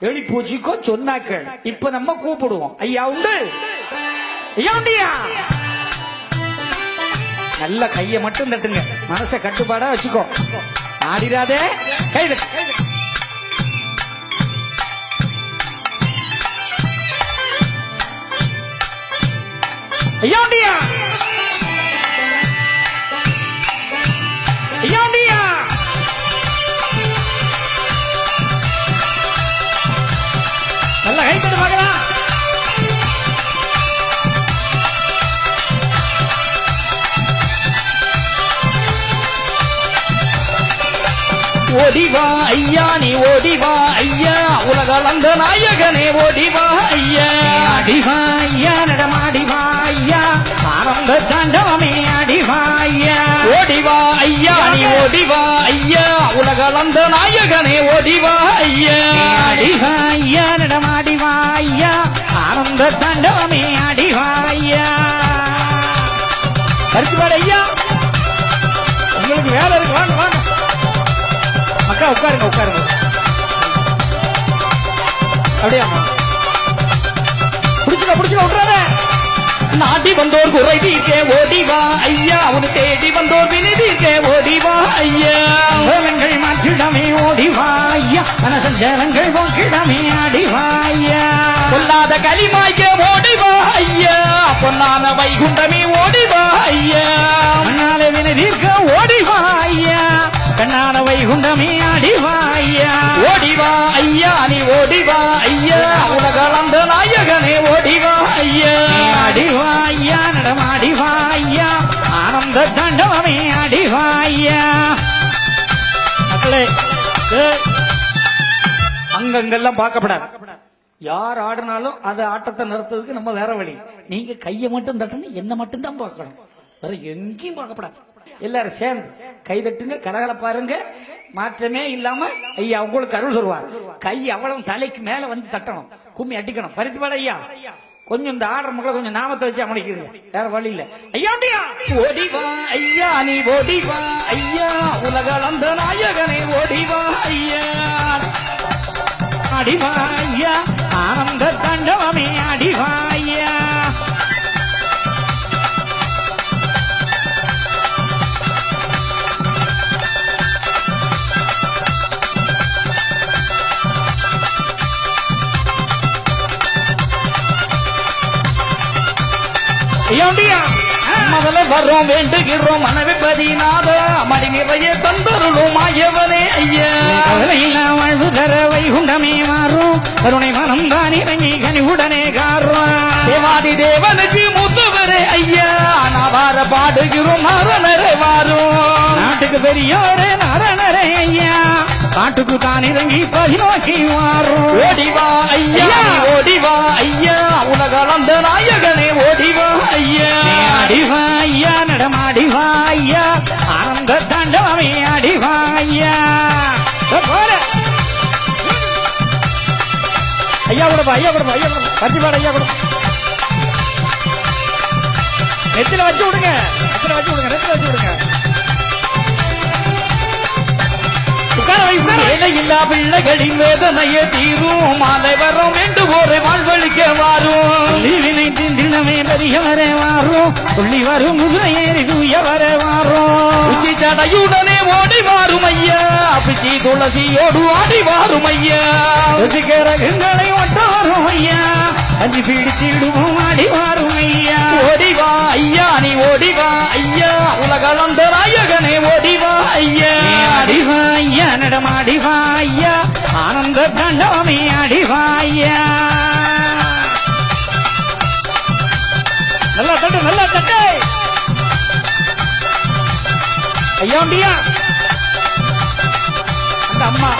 எலி பூச்சிக்கோ சொன்னாக்கள். இப்ப நம்ம கூப்பிடுவோம். ஐயா உண்டு, ஐயா உண்டியா. நல்ல கைய மட்டும் தட்டுங்க, மனசை கட்டுப்பாடா வச்சுக்கோ. ஆடிராதே, கைது. ஐயா உண்டியா, ஐயா உண்டியா. நல்ல கை தட்டு பார்க்கலாம். ஓடிவா ஐயா, நீ ஓடிவா ஐயா, உலகளந்த நாயகனே ஓடிவா ஐயா. அடிவா ஐயா, நடமாடிவா ஐயா, ஆனந்த தாண்டவமே அடிவா ஐயா. ஓடிவா ஐயா, நீ ஓடிவா ஐயா, உலகளந்த நாயகனே ஓடிவா ஐயா. அடிவா ஐயா, நடமாடிவா ஐயா, ஆனந்த தாண்டவமே அடிவா ஐயா. கருத்துவாடு ஐயா, உங்களுக்கு வேலை இருக்கு, வாங்க வாங்க அக்கா, உட்காருங்க உட்காருங்க. அப்படியே புடிச்சுக்க புடிச்சுக்க விட்டுறாத. நாட்டி வந்தோர் குறை தீர்க்க ஓடிவா ஐயா, உனக்கு தேடி வந்தோர் வினை தீர்க்க ஓடிவா ஐயா. வேலங்கள் மாற்றிடமே ஓடிவா ஐயா, மனசஞ்சலங்கள் போக்கிடமே ஆடிவா ஐயா. சொல்லாத களிமாய்க்க ஓடிவா ஐயா, பொன்னான வைகுண்டமே ஓடிவா ஐயா. மண்ணால வினை தீர்க்க ஓடிவா ஐயா, கண்ணான வைகுண்டமே ஆடிவா ஐயா. ஓடிவா ஐயா, நீ ஓடிவா ஐயா, உலகளந்த நாயகனே ஓடிவா ஐயா. ஆடிவா ஐயா, நடமாடிவா ஐயா, ஆனந்த தாண்டவமே ஆடிவா ஐயா. மக்களே, அங்கங்கெல்லாம் பார்க்கப்படாது. யார் ஆடினாலும் அது ஆட்டத்தை நிறுத்துறதுக்கு நம்ம வேற வழி. நீங்க கையை மட்டும் தட்டணும், என்ன மட்டும் தான் பார்க்கணும், வேற எங்கேயும் பார்க்கப்படாது. எல்லாரும் சேர்ந்து கைதட்டுங்க, கலகல பாருங்க, மாற்றமே இல்லாம ஐயா உங்களுக்கு அருள் தருவார். கை அவ்வளவு தலைக்கு மேல வந்து தட்டணும், கும்மி அடிக்கணும். பரிசுபாடு ஐயா, கொஞ்சம் இந்த ஆடுற மக்களை கொஞ்சம் நாமத்தை வச்சு அமைக்கிறீங்க, வேற வழி இல்ல. ஐயா ஓடிவா ஐயா, நீ ஓடிவா ஐயா, உலகளந்த நாயகனே ஓடிவா ஐயா. அடிவா ஐயா, ஆனந்த தாண்டவமே அடிவா ஐயா. முதல்ல வர்றோம் வேண்டுகிறோம் மனவிபதிநாத, மடி நிறைய தந்தருளும் மாயவனே ஐயா. வாழ்வு தர வைகுண்டமே மாறும், கருணை மனம் தான் இறங்கி கனிவுடனே காரும். தேவாதி தேவனுக்கு மூத்தவரே ஐயா, நாவார பாடுகிறோம் நாரணரே வாரும். நாட்டுக்கு பெரியோரே நாரணரே ஐயா, காட்டுக்கு தான் இறங்கி பகி நோக்கி மாறும். ஓடிவா ஐயா, ஓடிவா ஐயா, உலகளந்த நாயகனே ஓடிவா ஐயா. அடிவா ஐயா, நடமாடிவா ஐயா, ஆனந்த தாண்டவமே அடிவா ஐயா. ஐயா கொடுப்பா, ஐயா கொடுப்பா, ஐயா கொடுப்பா, பத்திபாடு ஐயா கொடுப்பா. நெத்தில வச்சு விடுங்க, நெத்தில வச்சு விடுங்க, நெத்தில வச்சு விடுங்க. இல்லா பிள்ளைகளின் வேதனையே தீரும், மாலை வரும் வேண்டுவோரை வாழ்வழிக்க வாரும். வினை திண்டமே பெரியவரே வாரும், புள்ளி வரும் முதுமை ஏறி தூயவரே வாரும். உச்சி சடையுடனே ஓடி வாரும் ஐயா, பிச்சி துளசியோடு ஆடி வாரும் ஐயா. ரசிகரகங்களை ஒட்ட வரும் ஐயா, அஞ்சு பிடித்திடுவோம் ஆடி வாரும் ஐயா. ஓடிவா ஐயா, நீ ஓடிவா ஐயா, உலகளந்த நாயகனே ஓடிவா ஐயா. அடிவா ஐயா, நடமாடிவா ஐயா, ஆனந்த தாண்டவமே அடிவா ஐயா. நல்லா தட்டு, நல்லா தட்டு ஐயா. உண்டியா அந்த அம்மா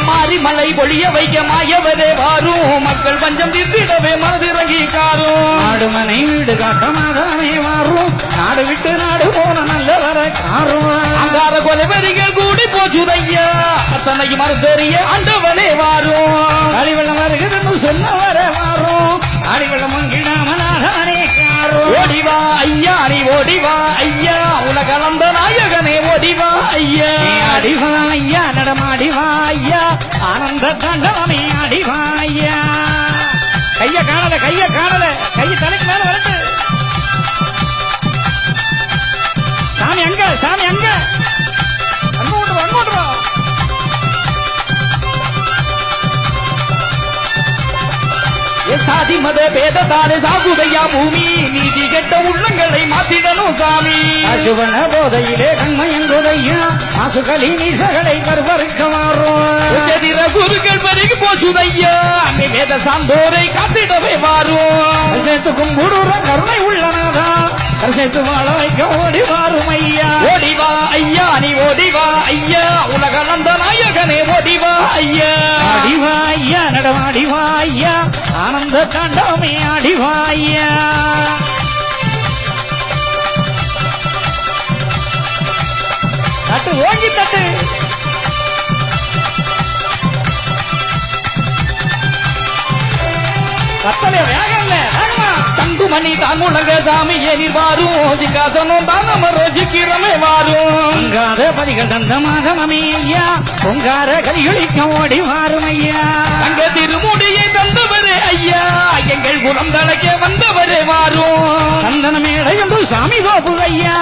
மாரிமலை ஒளிய வைக்க மாயவரே வாரும், மக்கள் பஞ்சம் தீர்த்திடவே மனதிறங்கி காரும். நாடு மனை வீடு காட்டமாகவே வாரும், நாடு விட்டு நாடு போன நல்லவர காரும். அங்கார கொலைவரிகள் கூடி போச்சுதையா, அத்தனை மறுத்தறிய ஆண்டவனே வாரும். அடிவெள்ளம் வருகிறது சொன்னவர வாரும், அடிவெள்ளம் மங்கிடாமலே காரும். ஓடிவா ஐயா, நீ ஓடிவா ஐயா, உலகளந்த நாயகனே ஓடிவா ஐயா. அடிவா ஐயா நடமாடிவா ஐயா ஆனந்த தாண்டவமே அடிவா ஐயா கைய காணல கைய தலைக்கு மேல வரட்டு சாமி அங்க அங்கோட்டு வா சாதி மத பேதத்தாரு சாகுதையா பூமி நீதி கெட்ட உள்ளங்களை மாத்திடணும் சாமி அசுவன போதையிலே கண்மயங்குதையா மாசுகளி நீசகளை கருவறுக்க மாறும் எதிர குருக்கள் பெருகி போச்சுதையா அன்னை வேத சாந்தோரை காத்திடவே மாறும் சேர்த்து கும்பிடுற கருணை உள்ளனதா சேர்த்து வாழ வைக்க ஓடி வாரும் ஐயா ஓடிவா ஐயா நீ ஓடிவா ஐயா உலகளந்த நாயகனே ஓடிவா ஐயா அடிவா ஐயா நடமாடிவா ஐயா ஆனந்த தாண்டவமே அடிவா ஐயா தட்டு ஓங்கி தட்டு கத்தலே வேகல்ல தங்குமணி தான் முழங்க சாமியே நீ வாரும் சிங்காசனம் தான் நம்ம ரோஜிக்கிறமே வாரும் பொங்கார பதிகள் தந்தமாக மமி ஐயா பொங்கார கரிகளிக்க ஓடி வாரும் ஐயா அங்க திருமுடியை தந்தவரே ஐயா எங்கள் குலம் தலைக்க வந்தவரே வாரும் சந்தன மேடை என்று சாமி பாபு ஐயா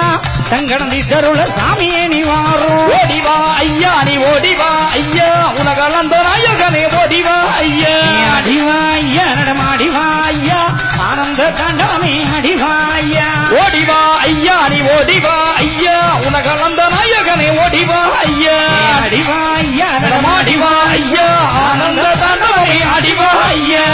தங்கடந்தி தருள சாமியே நீ வாரும் ஓடிவா ஐயா நீ ஓடிவா ஐயா உலகளந்த நாயகனே ஓடிவா ஐயா அடிவா ஐயா நடமாடிவா ஐயா ஆனந்த தாண்டவமே அடிவா ஐயா ஓடிவா ஐயா நீ ஓடிவா ஐயா உலகளந்த நாயகனே ஓடிவா ஐயா அடிவா ஐயா நடமாடிவா ஐயா ஆனந்த தாண்டவமே அடிவா ஐயா